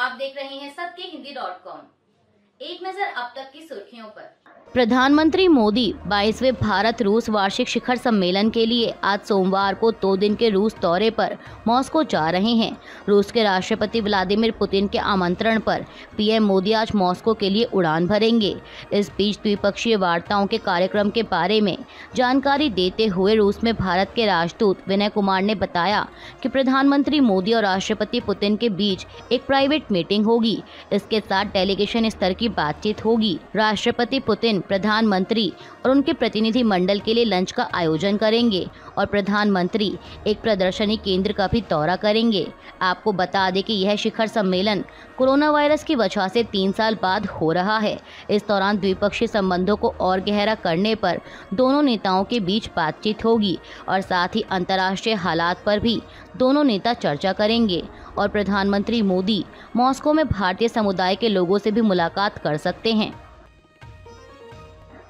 आप देख रहे हैं सत्यहिंदी.com। एक नजर अब तक की सुर्खियों पर। प्रधानमंत्री मोदी 22वें भारत रूस वार्षिक शिखर सम्मेलन के लिए आज सोमवार को 2 दिन के रूस दौरे पर मॉस्को जा रहे हैं। रूस के राष्ट्रपति व्लादिमीर पुतिन के आमंत्रण पर पीएम मोदी आज मॉस्को के लिए उड़ान भरेंगे। इस बीच द्विपक्षीय वार्ताओं के कार्यक्रम के बारे में जानकारी देते हुए रूस में भारत के राजदूत विनय कुमार ने बताया कि प्रधानमंत्री मोदी और राष्ट्रपति पुतिन के बीच एक प्राइवेट मीटिंग होगी। इसके साथ डेलीगेशन स्तर की बातचीत होगी। राष्ट्रपति पुतिन प्रधानमंत्री और उनके प्रतिनिधि मंडल के लिए लंच का आयोजन करेंगे और प्रधानमंत्री एक प्रदर्शनी केंद्र का भी दौरा करेंगे। आपको बता दें कि यह शिखर सम्मेलन कोरोना वायरस की वजह से 3 साल बाद हो रहा है। इस दौरान द्विपक्षीय संबंधों को और गहरा करने पर दोनों नेताओं के बीच बातचीत होगी और साथ ही अंतर्राष्ट्रीय हालात पर भी दोनों नेता चर्चा करेंगे और प्रधानमंत्री मोदी मॉस्को में भारतीय समुदाय के लोगों से भी मुलाकात कर सकते हैं।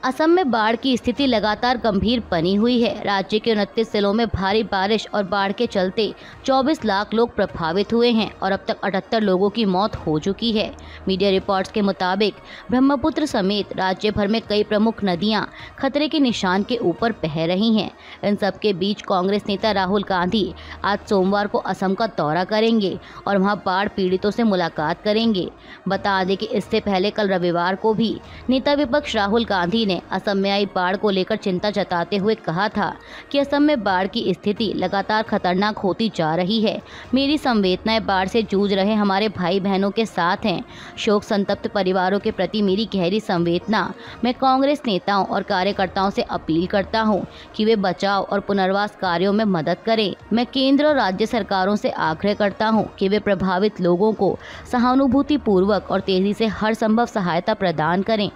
असम में बाढ़ की स्थिति लगातार गंभीर बनी हुई है। राज्य के 29 जिलों में भारी बारिश और बाढ़ के चलते 24 लाख लोग प्रभावित हुए हैं और अब तक 78 लोगों की मौत हो चुकी है। मीडिया रिपोर्ट्स के मुताबिक ब्रह्मपुत्र समेत राज्य भर में कई प्रमुख नदियां खतरे के निशान के ऊपर बह रही हैं। इन सबके बीच कांग्रेस नेता राहुल गांधी आज सोमवार को असम का दौरा करेंगे और वहां बाढ़ पीड़ितों से मुलाकात करेंगे। बता दें कि इससे पहले कल रविवार को भी नेता विपक्ष राहुल गांधी असम में आई बाढ़ को लेकर चिंता जताते हुए कहा था कि असम में बाढ़ की स्थिति लगातार खतरनाक होती जा रही है। मेरी संवेदनाएं बाढ़ से जूझ रहे हमारे भाई बहनों के साथ हैं। शोक संतप्त परिवारों के प्रति मेरी गहरी संवेदना। मैं कांग्रेस नेताओं और कार्यकर्ताओं से अपील करता हूं कि वे बचाव और पुनर्वास कार्यों में मदद करें। मैं केंद्र और राज्य सरकारों से आग्रह करता हूं कि वे प्रभावित लोगों को सहानुभूतिपूर्वक और तेजी से हर संभव सहायता प्रदान करें।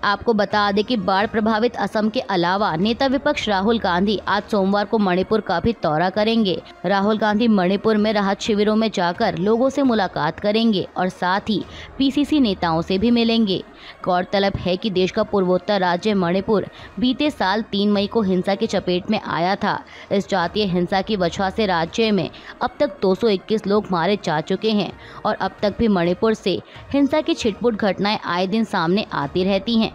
आपको बता दें कि बाढ़ प्रभावित असम के अलावा नेता विपक्ष राहुल गांधी आज सोमवार को मणिपुर का भी दौरा करेंगे। राहुल गांधी मणिपुर में राहत शिविरों में जाकर लोगों से मुलाकात करेंगे और साथ ही पीसीसी नेताओं से भी मिलेंगे। गौरतलब है कि देश का पूर्वोत्तर राज्य मणिपुर बीते साल 3 मई को हिंसा की चपेट में आया था। इस जातीय हिंसा की वजह से राज्य में अब तक 221 लोग मारे जा चुके हैं और अब तक भी मणिपुर से हिंसा की छिटपुट घटनाएं आए दिन सामने आती रहती हैं।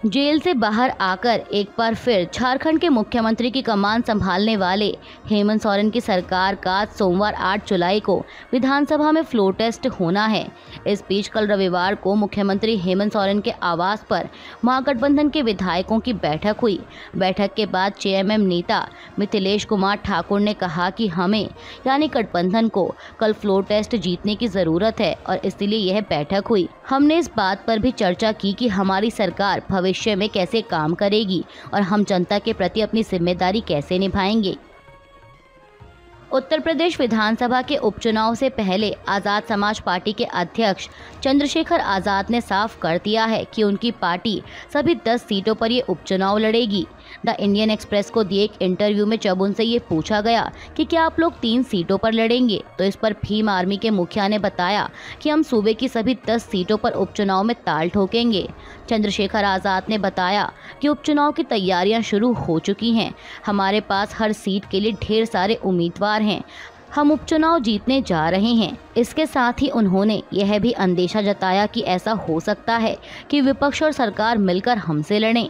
जेल से बाहर आकर एक बार फिर झारखंड के मुख्यमंत्री की कमान संभालने वाले हेमंत सोरेन की सरकार का सोमवार 8 जुलाई को विधानसभा में फ्लोर टेस्ट होना है। इस बीच कल रविवार को मुख्यमंत्री हेमंत सोरेन के आवास पर महागठबंधन के विधायकों की बैठक हुई। बैठक के बाद जेएमएम नेता मिथिलेश कुमार ठाकुर ने कहा कि हमें यानी गठबंधन को कल फ्लोर टेस्ट जीतने की जरूरत है और इसलिए यह बैठक हुई। हमने इस बात पर भी चर्चा की कि हमारी सरकार भविष्य में कैसे काम करेगी और हम जनता के प्रति अपनी जिम्मेदारी कैसे निभाएंगे। उत्तर प्रदेश विधानसभा के उपचुनाव से पहले आज़ाद समाज पार्टी के अध्यक्ष चंद्रशेखर आज़ाद ने साफ कर दिया है कि उनकी पार्टी सभी 10 सीटों पर ये उपचुनाव लड़ेगी। द इंडियन एक्सप्रेस को दिए एक इंटरव्यू में जब उनसे ये पूछा गया कि क्या आप लोग 3 सीटों पर लड़ेंगे, तो इस पर भीम आर्मी के मुखिया ने बताया कि हम सूबे की सभी 10 सीटों पर उपचुनाव में ताल ठोकेंगे। चंद्रशेखर आज़ाद ने बताया कि उपचुनाव की तैयारियां शुरू हो चुकी हैं। हमारे पास हर सीट के लिए ढेर सारे उम्मीदवार हैं। हम उपचुनाव जीतने जा रहे हैं। इसके साथ ही उन्होंने यह भी अंदेशा जताया कि ऐसा हो सकता है कि विपक्ष और सरकार मिलकर हमसे लड़ें।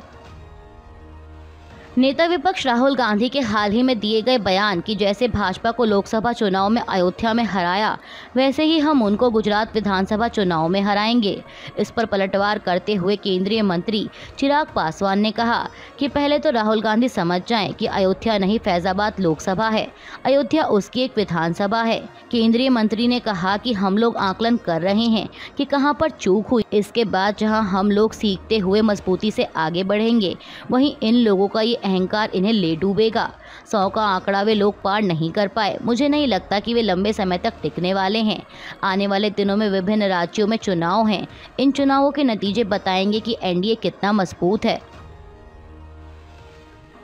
नेता विपक्ष राहुल गांधी के हाल ही में दिए गए बयान कि जैसे भाजपा को लोकसभा चुनाव में अयोध्या में हराया, वैसे ही हम उनको गुजरात विधानसभा चुनाव में हराएंगे। इस पर पलटवार करते हुए केंद्रीय मंत्री चिराग पासवान ने कहा कि पहले तो राहुल गांधी समझ जाएं कि अयोध्या नहीं फैजाबाद लोकसभा है, अयोध्या उसकी एक विधानसभा है। केंद्रीय मंत्री ने कहा कि हम लोग आकलन कर रहे हैं कि कहां पर चूक हुई। इसके बाद जहां हम लोग सीखते हुए मजबूती से आगे बढ़ेंगे, वहीं इन लोगों का ये अहंकार इन्हें ले डूबेगा। 100 का आंकड़ा वे लोग पार नहीं कर पाए। मुझे नहीं लगता कि वे लंबे समय तक टिकने वाले हैं। आने वाले दिनों में विभिन्न राज्यों में चुनाव हैं। इन चुनावों के नतीजे बताएंगे कि एनडीए कितना मजबूत है।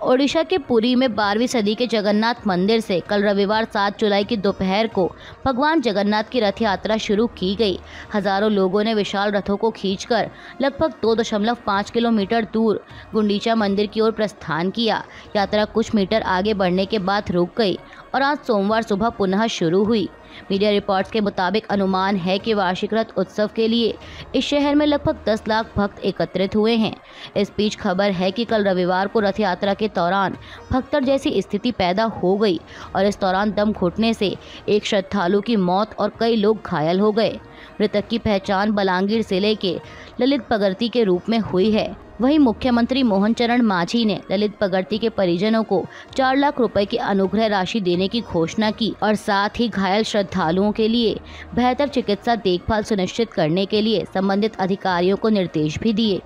ओडिशा के पुरी में 12वीं सदी के जगन्नाथ मंदिर से कल रविवार 7 जुलाई की दोपहर को भगवान जगन्नाथ की रथ यात्रा शुरू की गई। हजारों लोगों ने विशाल रथों को खींचकर लगभग 2.5 किलोमीटर दूर गुंडीचा मंदिर की ओर प्रस्थान किया। यात्रा कुछ मीटर आगे बढ़ने के बाद रुक गई और आज सोमवार सुबह पुनः शुरू हुई। मीडिया रिपोर्ट्स के मुताबिक अनुमान है कि वार्षिक रथ उत्सव के लिए इस शहर में लगभग 10 लाख भक्त एकत्रित हुए हैं। इस बीच खबर है कि कल रविवार को रथ यात्रा के दौरान भगदड़ जैसी स्थिति पैदा हो गई और इस दौरान दम घुटने से एक श्रद्धालु की मौत और कई लोग घायल हो गए। मृतक की पहचान बलांगीर जिले के ललित पगर्ती के रूप में हुई है। वहीं मुख्यमंत्री मोहन चरण मांझी ने ललित पगर्ती के परिजनों को 4 लाख रुपए की अनुग्रह राशि देने की घोषणा की और साथ ही घायल श्रद्धालुओं के लिए बेहतर चिकित्सा देखभाल सुनिश्चित करने के लिए संबंधित अधिकारियों को निर्देश भी दिए।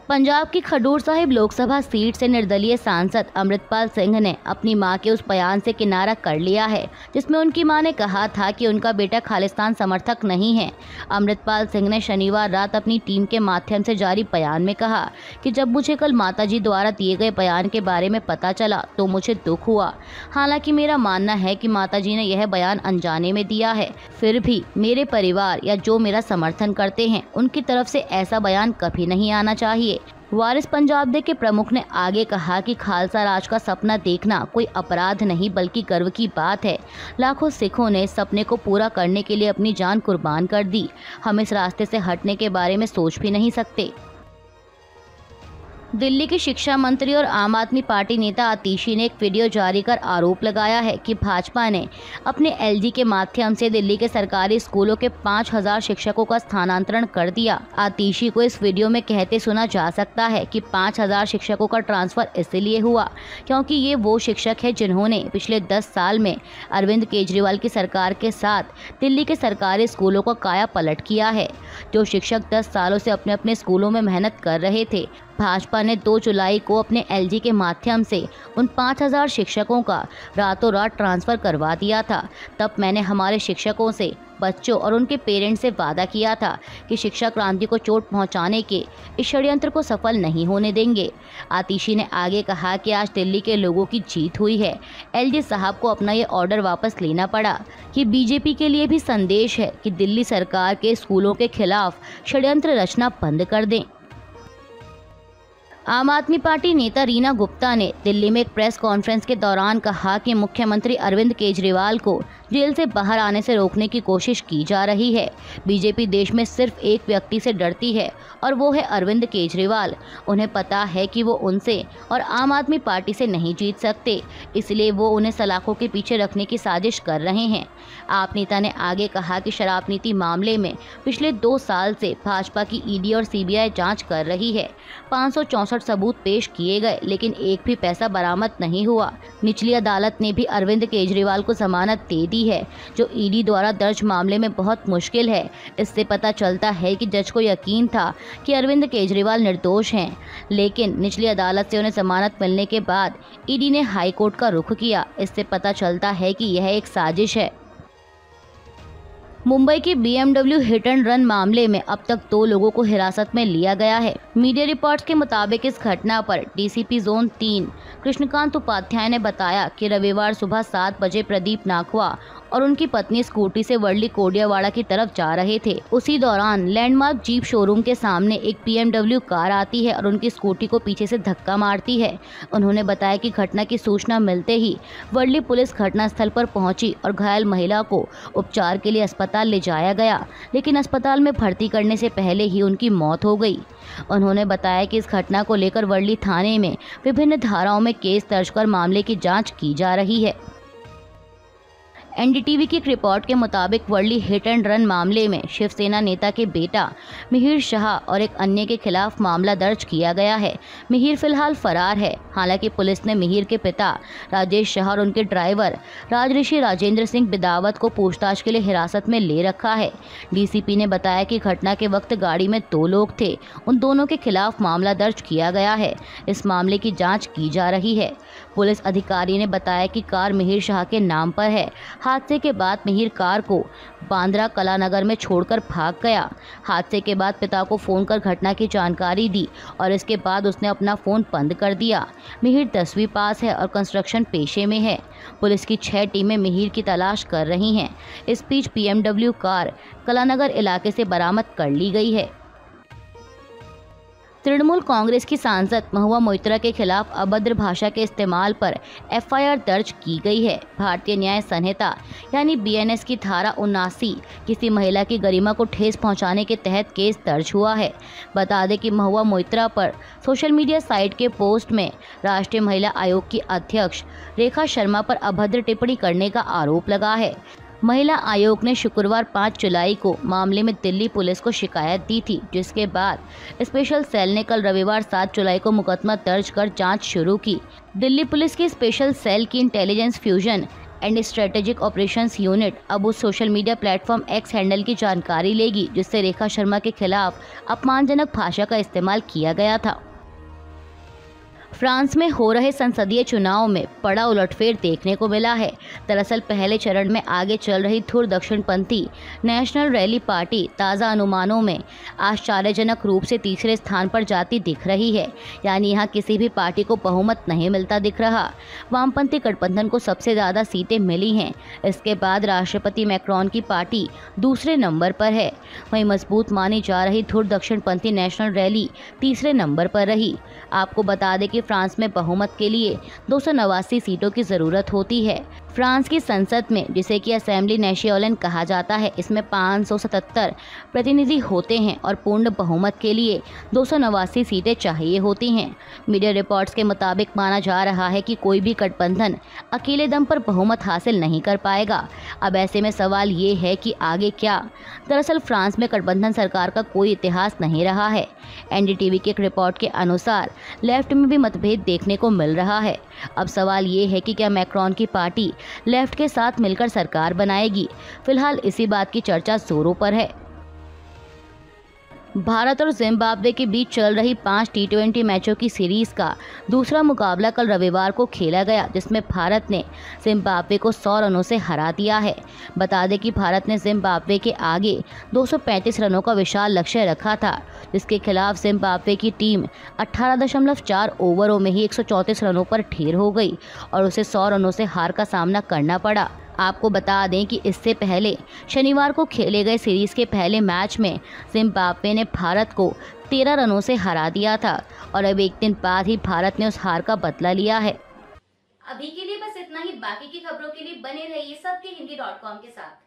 पंजाब की खडूर साहिब लोकसभा सीट से निर्दलीय सांसद अमृतपाल सिंह ने अपनी मां के उस बयान से किनारा कर लिया है जिसमें उनकी मां ने कहा था कि उनका बेटा खालिस्तान समर्थक नहीं है। अमृतपाल सिंह ने शनिवार रात अपनी टीम के माध्यम से जारी बयान में कहा कि जब मुझे कल माताजी द्वारा दिए गए बयान के बारे में पता चला तो मुझे दुख हुआ। हालांकि मेरा मानना है कि माताजी ने यह बयान अनजाने में दिया है, फिर भी मेरे परिवार या जो मेरा समर्थन करते हैं उनकी तरफ से ऐसा बयान कभी नहीं आना चाहिए। वारिस पंजाब डे के प्रमुख ने आगे कहा कि खालसा राज का सपना देखना कोई अपराध नहीं बल्कि गर्व की बात है। लाखों सिखों ने इस सपने को पूरा करने के लिए अपनी जान कुर्बान कर दी। हम इस रास्ते से हटने के बारे में सोच भी नहीं सकते। दिल्ली की शिक्षा मंत्री और आम आदमी पार्टी नेता आतिशी ने एक वीडियो जारी कर आरोप लगाया है कि भाजपा ने अपने एलजी के माध्यम से दिल्ली के सरकारी स्कूलों के 5000 शिक्षकों का स्थानांतरण कर दिया। आतिशी को इस वीडियो में कहते सुना जा सकता है कि 5000 शिक्षकों का ट्रांसफर इसलिए हुआ क्योंकि ये वो शिक्षक है जिन्होंने पिछले 10 साल में अरविंद केजरीवाल की सरकार के साथ दिल्ली के सरकारी स्कूलों का काया पलट किया है। जो शिक्षक 10 सालों से अपने अपने स्कूलों में मेहनत कर रहे थे, भाजपा ने 2 जुलाई को अपने एलजी के माध्यम से उन 5000 शिक्षकों का रातों रात ट्रांसफ़र करवा दिया था। तब मैंने हमारे शिक्षकों से, बच्चों और उनके पेरेंट्स से वादा किया था कि शिक्षा क्रांति को चोट पहुंचाने के इस षड्यंत्र को सफल नहीं होने देंगे। आतिशी ने आगे कहा कि आज दिल्ली के लोगों की जीत हुई है। एलजी साहब को अपना ये ऑर्डर वापस लेना पड़ा। ये बीजेपी के लिए भी संदेश है कि दिल्ली सरकार के स्कूलों के खिलाफ षड्यंत्र रचना बंद कर दें। आम आदमी पार्टी नेता रीना गुप्ता ने दिल्ली में एक प्रेस कॉन्फ्रेंस के दौरान कहा कि मुख्यमंत्री अरविंद केजरीवाल को जेल से बाहर आने से रोकने की कोशिश की जा रही है। बीजेपी देश में सिर्फ एक व्यक्ति से डरती है और वो है अरविंद केजरीवाल। उन्हें पता है कि वो उनसे और आम आदमी पार्टी से नहीं जीत सकते, इसलिए वो उन्हें सलाखों के पीछे रखने की साजिश कर रहे हैं। आप नेता ने आगे कहा कि शराब नीति मामले में पिछले 2 साल से भाजपा की ईडी और सीबीआई जांच कर रही है। 564 सबूत पेश किए गए लेकिन एक भी पैसा बरामद नहीं हुआ। निचली अदालत ने भी अरविंद केजरीवाल को जमानत दे दी है, जो ईडी द्वारा दर्ज मामले में बहुत मुश्किल है। इससे पता चलता है कि जज को यकीन था कि अरविंद केजरीवाल निर्दोष हैं, लेकिन निचली अदालत से उन्हें जमानत मिलने के बाद ईडी ने हाई कोर्ट का रुख किया। इससे पता चलता है कि यह एक साजिश है। मुंबई की BMW हिट एंड रन मामले में अब तक 2 लोगों को हिरासत में लिया गया है। मीडिया रिपोर्ट्स के मुताबिक इस घटना पर डीसीपी जोन 3 कृष्णकांत उपाध्याय ने बताया कि रविवार सुबह 7 बजे प्रदीप नाखवा और उनकी पत्नी स्कूटी से वर्ली कोडियावाड़ा की तरफ जा रहे थे। उसी दौरान लैंडमार्क जीप शोरूम के सामने एक BMW कार आती है और उनकी स्कूटी को पीछे से धक्का मारती है। उन्होंने बताया कि घटना की सूचना मिलते ही वर्ली पुलिस घटनास्थल पर पहुंची और घायल महिला को उपचार के लिए अस्पताल ले जाया गया, लेकिन अस्पताल में भर्ती करने से पहले ही उनकी मौत हो गई। उन्होंने बताया कि इस घटना को लेकर वर्ली थाने में विभिन्न धाराओं में केस दर्ज कर मामले की जाँच की जा रही है। एनडीटीवी की एक रिपोर्ट के मुताबिक वर्ली हिट एंड रन मामले में शिवसेना नेता के बेटा मिहिर शाह और एक अन्य के खिलाफ मामला दर्ज किया गया है। मिहिर फिलहाल फरार है। हालांकि पुलिस ने मिहिर के पिता राजेश शाह और उनके ड्राइवर राजऋषि राजेंद्र सिंह बिदावत को पूछताछ के लिए हिरासत में ले रखा है। डीसीपी ने बताया कि घटना के वक्त गाड़ी में 2 लोग थे। उन दोनों के खिलाफ मामला दर्ज किया गया है। इस मामले की जाँच की जा रही है। पुलिस अधिकारी ने बताया कि कार मिहिर शाह के नाम पर है। हादसे के बाद मिहिर कार को बांद्रा कलानगर में छोड़कर भाग गया। हादसे के बाद पिता को फ़ोन कर घटना की जानकारी दी और इसके बाद उसने अपना फ़ोन बंद कर दिया। मिहिर 10वीं पास है और कंस्ट्रक्शन पेशे में है। पुलिस की 6 टीमें मिहिर की तलाश कर रही हैं। इस बीच BMW कार कलानगर इलाके से बरामद कर ली गई है। तृणमूल कांग्रेस की सांसद महुआ मोइत्रा के खिलाफ अभद्र भाषा के इस्तेमाल पर एफआईआर दर्ज की गई है। भारतीय न्याय संहिता यानी बीएनएस की धारा 79 किसी महिला की गरिमा को ठेस पहुंचाने के तहत केस दर्ज हुआ है। बता दें कि महुआ मोइत्रा पर सोशल मीडिया साइट के पोस्ट में राष्ट्रीय महिला आयोग की अध्यक्ष रेखा शर्मा पर अभद्र टिप्पणी करने का आरोप लगा है। महिला आयोग ने शुक्रवार 5 जुलाई को मामले में दिल्ली पुलिस को शिकायत दी थी, जिसके बाद स्पेशल सेल ने कल रविवार 7 जुलाई को मुकदमा दर्ज कर जांच शुरू की। दिल्ली पुलिस की स्पेशल सेल की intelligence fusion and strategic operations unit अब उस social media platform x handle की जानकारी लेगी जिससे रेखा शर्मा के खिलाफ अपमानजनक भाषा का इस्तेमाल किया गया था। फ्रांस में हो रहे संसदीय चुनाव में बड़ा उलटफेर देखने को मिला है। दरअसल पहले चरण में आगे चल रही धुर दक्षिणपंथी नेशनल रैली पार्टी ताज़ा अनुमानों में आश्चर्यजनक रूप से तीसरे स्थान पर जाती दिख रही है, यानी यहाँ किसी भी पार्टी को बहुमत नहीं मिलता दिख रहा। वामपंथी गठबंधन को सबसे ज़्यादा सीटें मिली हैं। इसके बाद राष्ट्रपति मैक्रोन की पार्टी दूसरे नंबर पर है। वहीं मजबूत मानी जा रही धुर दक्षिणपंथी नेशनल रैली तीसरे नंबर पर रही। आपको बता दें कि फ्रांस में बहुमत के लिए 289 सीटों की जरूरत होती है। फ्रांस की संसद में, जिसे कि असेंबली नेशनल कहा जाता है, इसमें 577 प्रतिनिधि होते हैं और पूर्ण बहुमत के लिए 289 सीटें चाहिए होती हैं। मीडिया रिपोर्ट्स के मुताबिक माना जा रहा है कि कोई भी गठबंधन अकेले दम पर बहुमत हासिल नहीं कर पाएगा। अब ऐसे में सवाल ये है कि आगे क्या। दरअसल फ्रांस में गठबंधन सरकार का कोई इतिहास नहीं रहा है। एनडीटीवी की एक रिपोर्ट के अनुसार लेफ्ट में भी मतभेद देखने को मिल रहा है। अब सवाल ये है कि क्या मैक्रोन की पार्टी लेफ्ट के साथ मिलकर सरकार बनाएगी। फिलहाल इसी बात की चर्चा जोरों पर है। भारत और जिम्बाब्वे के बीच चल रही 5 T20 मैचों की सीरीज का दूसरा मुकाबला कल रविवार को खेला गया, जिसमें भारत ने जिम्बाब्वे को 100 रनों से हरा दिया है। बता दें कि भारत ने जिम्बाब्वे के आगे 235 रनों का विशाल लक्ष्य रखा था, जिसके खिलाफ जिम्बाब्वे की टीम 18.4 ओवरों में ही 134 रनों पर ढेर हो गई और उसे 100 रनों से हार का सामना करना पड़ा। आपको बता दें कि इससे पहले शनिवार को खेले गए सीरीज के पहले मैच में जिम्बाब्वे ने भारत को 13 रनों से हरा दिया था और अब एक दिन बाद ही भारत ने उस हार का बदला लिया है। अभी के लिए बस इतना ही। बाकी की खबरों के लिए बने रहिए सबके हिंदी.com के साथ।